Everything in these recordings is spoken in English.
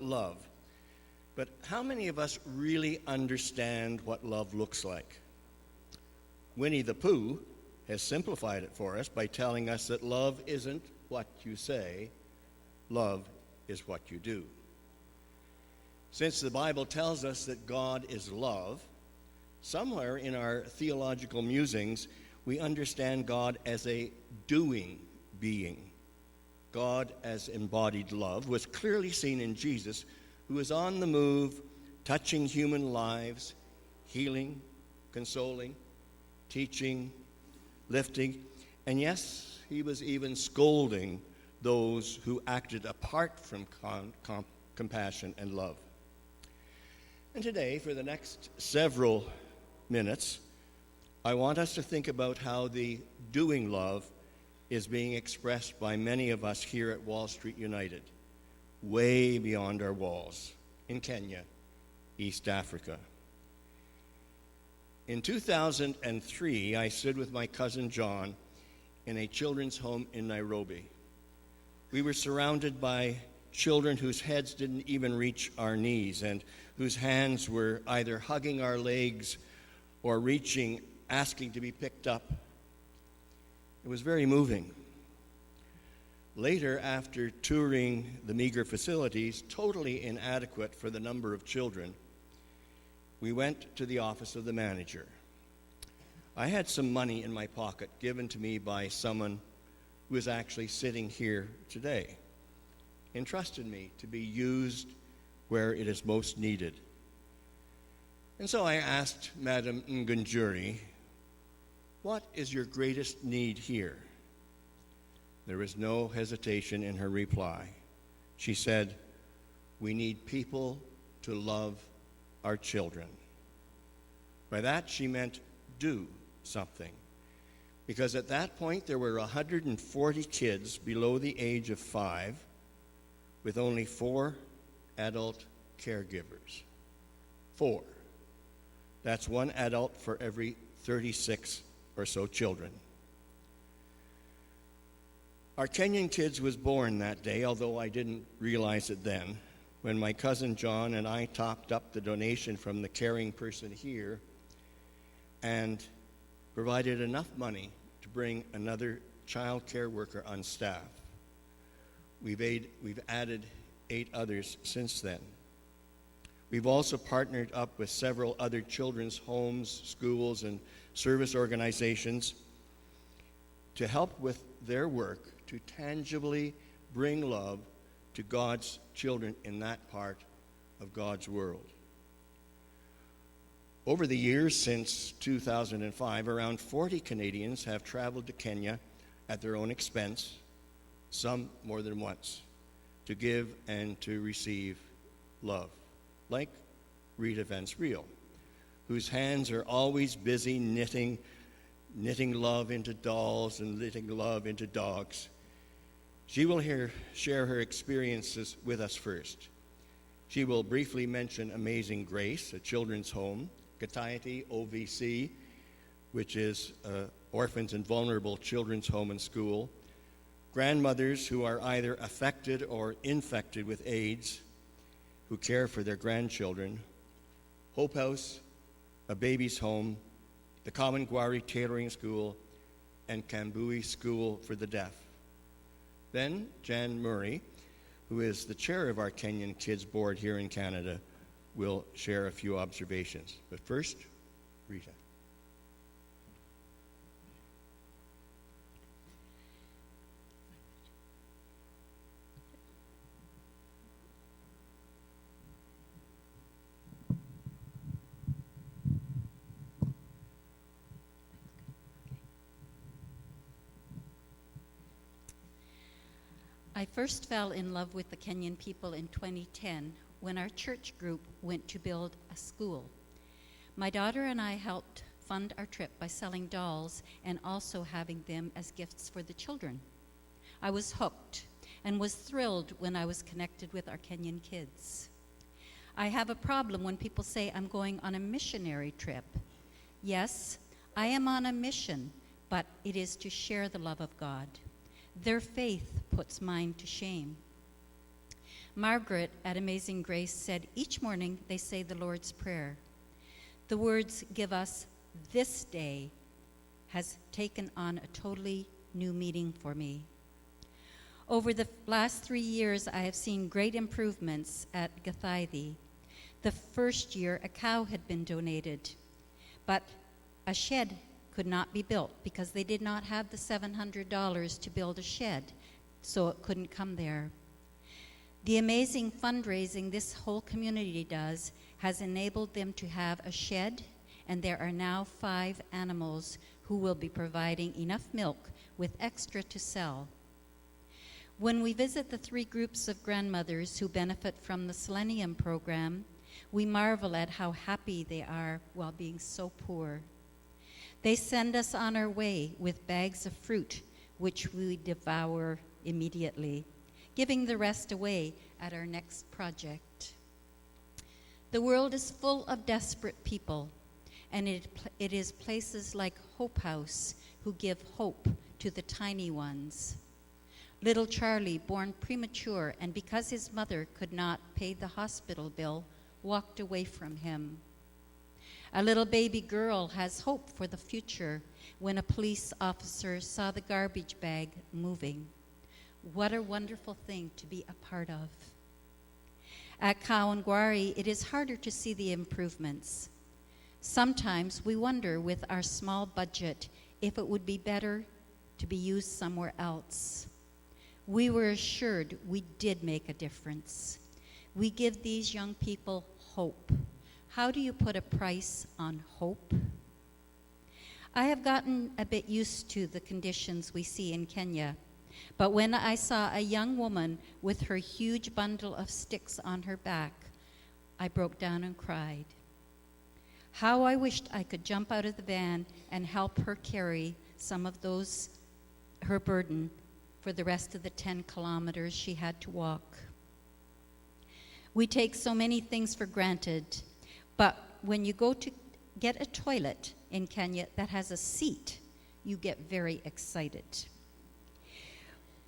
love. But how many of us really understand what love looks like? Winnie the Pooh has simplified it for us by telling us that love isn't what you say, love is what you do. Since the Bible tells us that God is love, somewhere in our theological musings, we understand God as a doing being. God as embodied love was clearly seen in Jesus, who was on the move, touching human lives, healing, consoling, teaching, lifting, and yes, he was even scolding those who acted apart from compassion and love. And today, for the next several minutes, I want us to think about how the doing love is being expressed by many of us here at Wall Street United, way beyond our walls, in Kenya, East Africa. In 2003, I stood with my cousin John in a children's home in Nairobi. We were surrounded by children whose heads didn't even reach our knees and whose hands were either hugging our legs or reaching, asking to be picked up. It was very moving. Later, after touring the meager facilities, totally inadequate for the number of children, we went to the office of the manager. I had some money in my pocket given to me by someone who is actually sitting here today, entrusted me to be used where it is most needed. And so I asked Madam Ngunjuri, "What is your greatest need here?" There was no hesitation in her reply. She said, "We need people to love our children." By that, she meant do something. Because at that point, there were 140 kids below the age of 5 with only 4 adult caregivers. 4. That's 1 adult for every 36 or so children. Our Kenyan kids was born that day, although I didn't realize it then, when my cousin John and I topped up the donation from the caring person here and provided enough money to bring another child care worker on staff. We've added 8 others since then. We've also partnered up with several other children's homes, schools, and service organizations to help with their work to tangibly bring love to God's children in that part of God's world. Over the years since 2005, around 40 Canadians have traveled to Kenya at their own expense, some more than once, to give and to receive love, like Rita Vance Real, whose hands are always busy knitting love into dolls and knitting love into dogs. She will share her experiences with us first. She will briefly mention Amazing Grace, a children's home, Gatiati OVC, which is Orphans and Vulnerable Children's Home and School, grandmothers who are either affected or infected with AIDS, who care for their grandchildren, Hope House, a baby's home, the Common Gwari Tailoring School, and Kambui School for the Deaf. Then Jan Murray, who is the chair of our Kenyan Kids Board here in Canada, will share a few observations. But first, Rita. I first fell in love with the Kenyan people in 2010 when our church group went to build a school. My daughter and I helped fund our trip by selling dolls and also having them as gifts for the children. I was hooked and was thrilled when I was connected with our Kenyan kids. I have a problem when people say I'm going on a missionary trip. Yes, I am on a mission, but it is to share the love of God. Their faith puts mine to shame. Margaret at Amazing Grace said each morning they say the Lord's Prayer. The words "give us this day" has taken on a totally new meaning for me. Over the last 3 years, I have seen great improvements at Gathaithi. The first year, a cow had been donated, but a shed could not be built because they did not have the $700 to build a shed, so it couldn't come there. The amazing fundraising this whole community does has enabled them to have a shed, and there are now 5 animals who will be providing enough milk with extra to sell. When we visit the 3 groups of grandmothers who benefit from the Selenium program, we marvel at how happy they are while being so poor. They send us on our way with bags of fruit, which we devour immediately, giving the rest away at our next project. The world is full of desperate people, and it is places like Hope House who give hope to the tiny ones. Little Charlie, born premature, and because his mother could not pay the hospital bill, walked away from him. A little baby girl has hope for the future when a police officer saw the garbage bag moving. What a wonderful thing to be a part of. At Kawangwari, it is harder to see the improvements. Sometimes we wonder with our small budget if it would be better to be used somewhere else. We were assured we did make a difference. We give these young people hope. How do you put a price on hope? I have gotten a bit used to the conditions we see in Kenya, but when I saw a young woman with her huge bundle of sticks on her back, I broke down and cried. How I wished I could jump out of the van and help her carry some of her burden for the rest of the 10 kilometers she had to walk. We take so many things for granted, but when you go to get a toilet in Kenya that has a seat, you get very excited.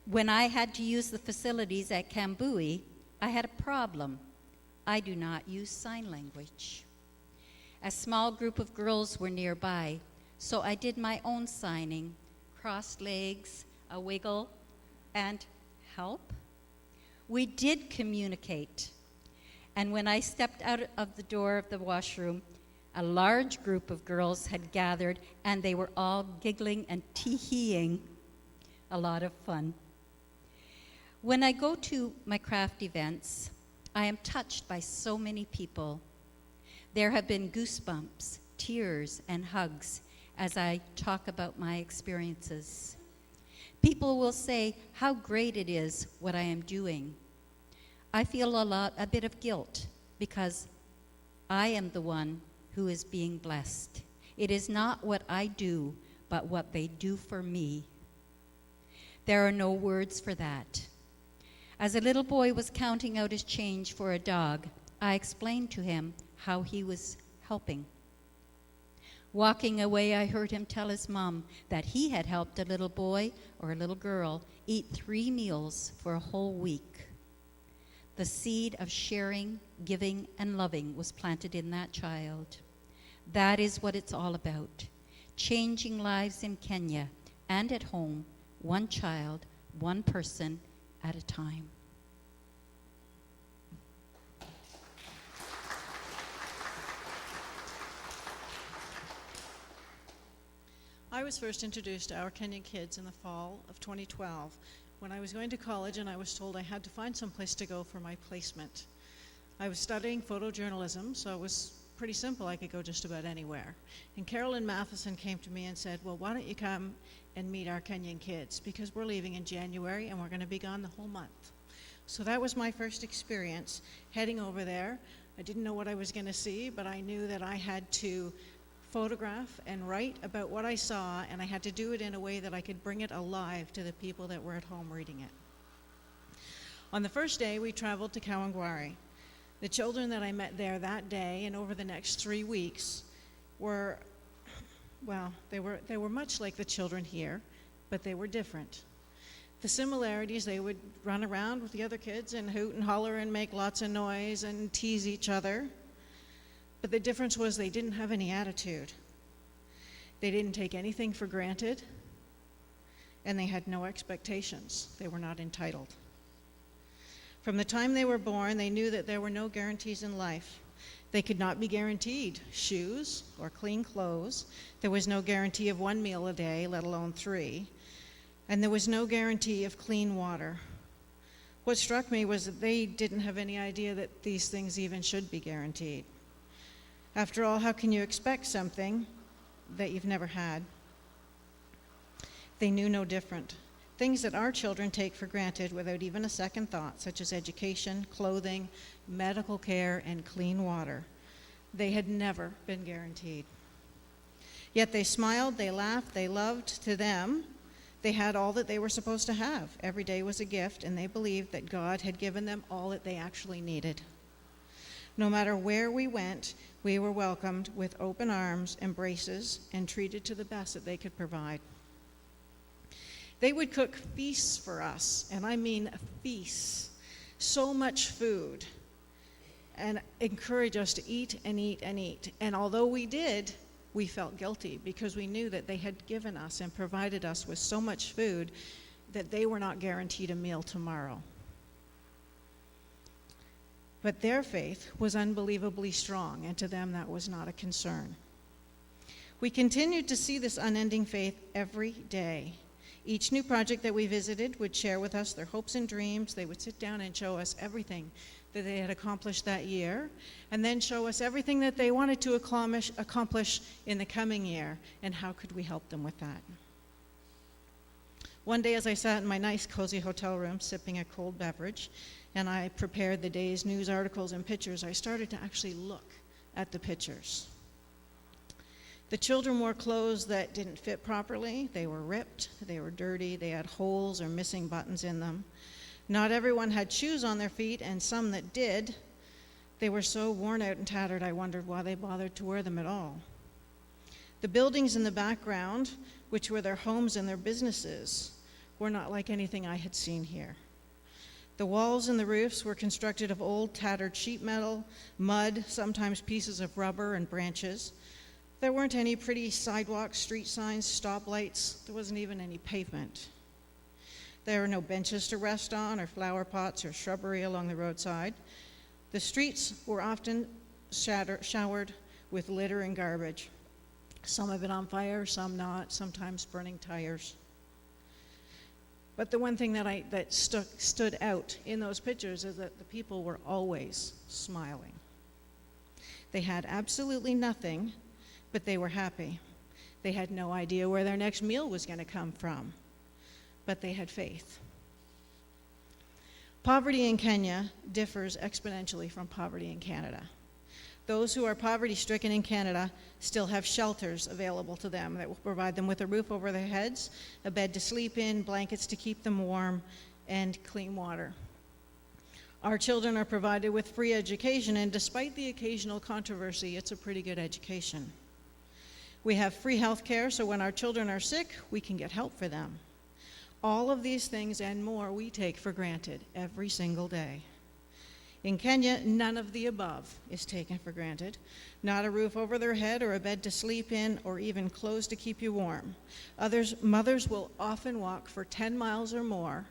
When I had to use the facilities at Kambui, I had a problem. I do not use sign language. A small group of girls were nearby, so I did my own signing, crossed legs, a wiggle, and help. We did communicate. And when I stepped out of the door of the washroom, a large group of girls had gathered, and they were all giggling and tee-heeing. A lot of fun. When I go to my craft events, I am touched by so many people. There have been goosebumps, tears, and hugs as I talk about my experiences. People will say how great it is what I am doing. I feel a bit of guilt because I am the one who is being blessed. It is not what I do, but what they do for me. There are no words for that. As a little boy was counting out his change for a dog, I explained to him how he was helping. Walking away, I heard him tell his mom that he had helped a little boy or a little girl eat 3 meals for a whole week. The seed of sharing, giving, and loving was planted in that child. That is what it's all about. Changing lives in Kenya and at home, one child, one person at a time. I was first introduced to Our Kenyan Kids in the fall of 2012 when I was going to college and I was told I had to find some place to go for my placement. I was studying photojournalism, so it was pretty simple. I could go just about anywhere. And Carolyn Matheson came to me and said, well, why don't you come and meet Our Kenyan Kids, because we're leaving in January and we're going to be gone the whole month. So that was my first experience heading over there. I didn't know what I was going to see, but I knew that I had to photograph and write about what I saw, and I had to do it in a way that I could bring it alive to the people that were at home reading it. On the first day, we traveled to Kawangwari. The children that I met there that day and over the next 3 weeks were, well, they were much like the children here, but they were different. The similarities, they would run around with the other kids and hoot and holler and make lots of noise and tease each other. But the difference was they didn't have any attitude. They didn't take anything for granted, and they had no expectations. They were not entitled. From the time they were born, they knew that there were no guarantees in life. They could not be guaranteed shoes or clean clothes. There was no guarantee of 1 meal a day, let alone 3. And there was no guarantee of clean water. What struck me was that they didn't have any idea that these things even should be guaranteed. After all, how can you expect something that you've never had? They knew no different. Things that our children take for granted without even a second thought, such as education, clothing, medical care, and clean water, they had never been guaranteed. Yet they smiled, they laughed, they loved. To them, they had all that they were supposed to have. Every day was a gift, and they believed that God had given them all that they actually needed. No matter where we went, we were welcomed with open arms, embraces, and treated to the best that they could provide. They would cook feasts for us, and I mean feasts, so much food, and encourage us to eat and eat and eat. And although we did, we felt guilty because we knew that they had given us and provided us with so much food that they were not guaranteed a meal tomorrow. But their faith was unbelievably strong, and to them that was not a concern. We continued to see this unending faith every day. Each new project that we visited would share with us their hopes and dreams. They would sit down and show us everything that they had accomplished that year, and then show us everything that they wanted to accomplish in the coming year, and how could we help them with that. One day, as I sat in my nice, cozy hotel room sipping a cold beverage, and I prepared the day's news articles and pictures, I started to actually look at the pictures. The children wore clothes that didn't fit properly. They were ripped, they were dirty, they had holes or missing buttons in them. Not everyone had shoes on their feet, and some that did, they were so worn out and tattered, I wondered why they bothered to wear them at all. The buildings in the background, which were their homes and their businesses, were not like anything I had seen here. The walls and the roofs were constructed of old, tattered sheet metal, mud, sometimes pieces of rubber and branches. There weren't any pretty sidewalks, street signs, stoplights. There wasn't even any pavement. There were no benches to rest on, or flower pots or shrubbery along the roadside. The streets were often showered with litter and garbage, some of it on fire, some not, sometimes burning tires. But the one thing that stood out in those pictures is that the people were always smiling. They had absolutely nothing, but they were happy. They had no idea where their next meal was going to come from, but they had faith. Poverty in Kenya differs exponentially from poverty in Canada. Those who are poverty-stricken in Canada still have shelters available to them that will provide them with a roof over their heads, a bed to sleep in, blankets to keep them warm, and clean water. Our children are provided with free education, and despite the occasional controversy, it's a pretty good education. We have free health care, so when our children are sick, we can get help for them. All of these things and more we take for granted every single day. In Kenya, none of the above is taken for granted. Not a roof over their head or a bed to sleep in or even clothes to keep you warm. Mothers will often walk for 10 miles or more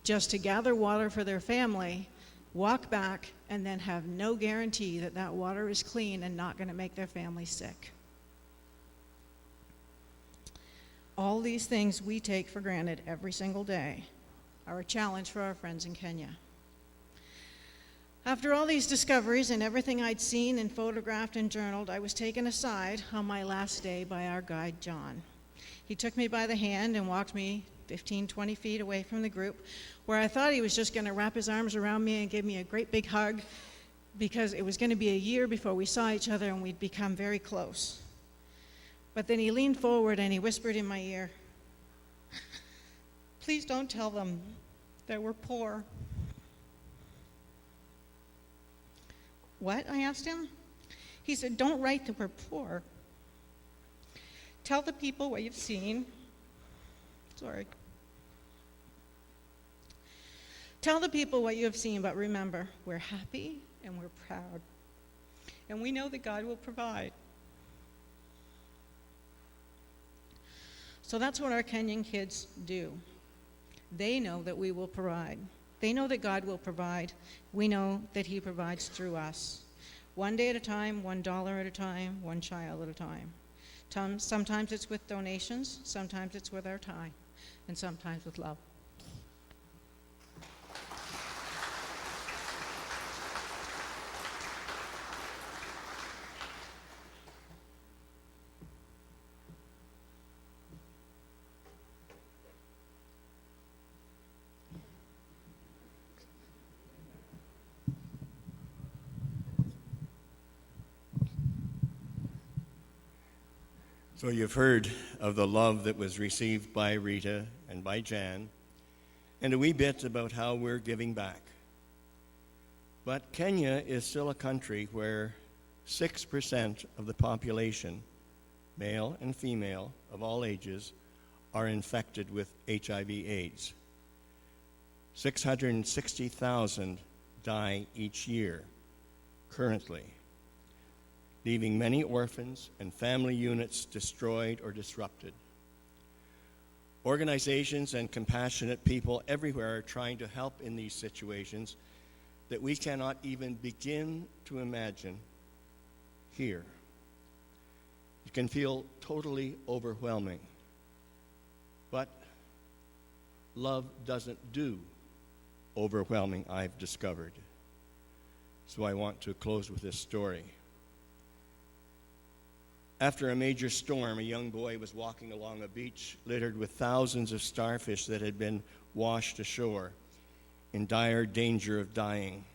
just to gather water for their family, walk back, and then have no guarantee that that water is clean and not going to make their family sick. All these things we take for granted every single day are a challenge for our friends in Kenya. After all these discoveries and everything I'd seen and photographed and journaled, I was taken aside on my last day by our guide, John. He took me by the hand and walked me 15, 20 feet away from the group, where I thought he was just going to wrap his arms around me and give me a great big hug, because it was going to be a year before we saw each other and we'd become very close. But then he leaned forward and he whispered in my ear, "Please don't tell them that we're poor." "What?" I asked him. He said, "Don't write that we're poor. Tell the people what you've seen." Sorry. Tell the people what you have seen, but remember, we're happy and we're proud. And we know that God will provide. So that's what our Kenyan kids do. They know that we will provide. They know that God will provide. We know that He provides through us. One day at a time, $1 at a time, one child at a time. Sometimes it's with donations, sometimes it's with our time, and sometimes with love. So you've heard of the love that was received by Rita and by Jan, and a wee bit about how we're giving back. But Kenya is still a country where 6% of the population, male and female of all ages, are infected with HIV/AIDS. 660,000 die each year, currently, leaving many orphans and family units destroyed or disrupted. Organizations and compassionate people everywhere are trying to help in these situations that we cannot even begin to imagine here. It can feel totally overwhelming. But love doesn't do overwhelming, I've discovered. So I want to close with this story. After a major storm, a young boy was walking along a beach littered with thousands of starfish that had been washed ashore, in dire danger of dying.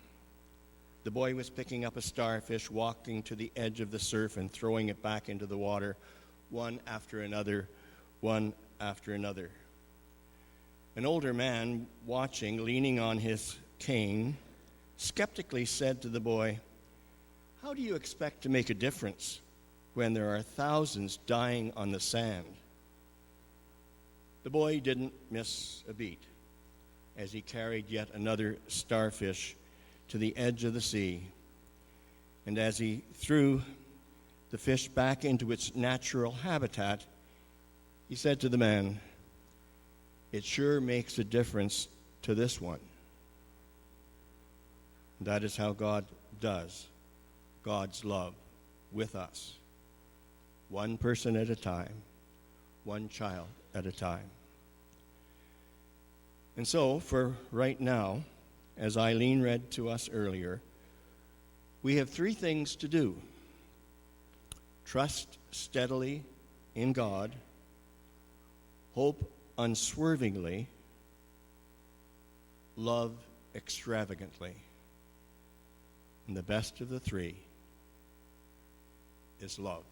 The boy was picking up a starfish, walking to the edge of the surf and throwing it back into the water, one after another, one after another. An older man, watching, leaning on his cane, skeptically said to the boy, "How do you expect to make a difference when there are thousands dying on the sand?" The boy didn't miss a beat as he carried yet another starfish to the edge of the sea. And as he threw the fish back into its natural habitat, he said to the man, "It sure makes a difference to this one." That is how God does God's love with us. One person at a time, one child at a time. And so, for right now, as Eileen read to us earlier, we have 3 things to do. Trust steadily in God, hope unswervingly, love extravagantly. And the best of the 3 is love.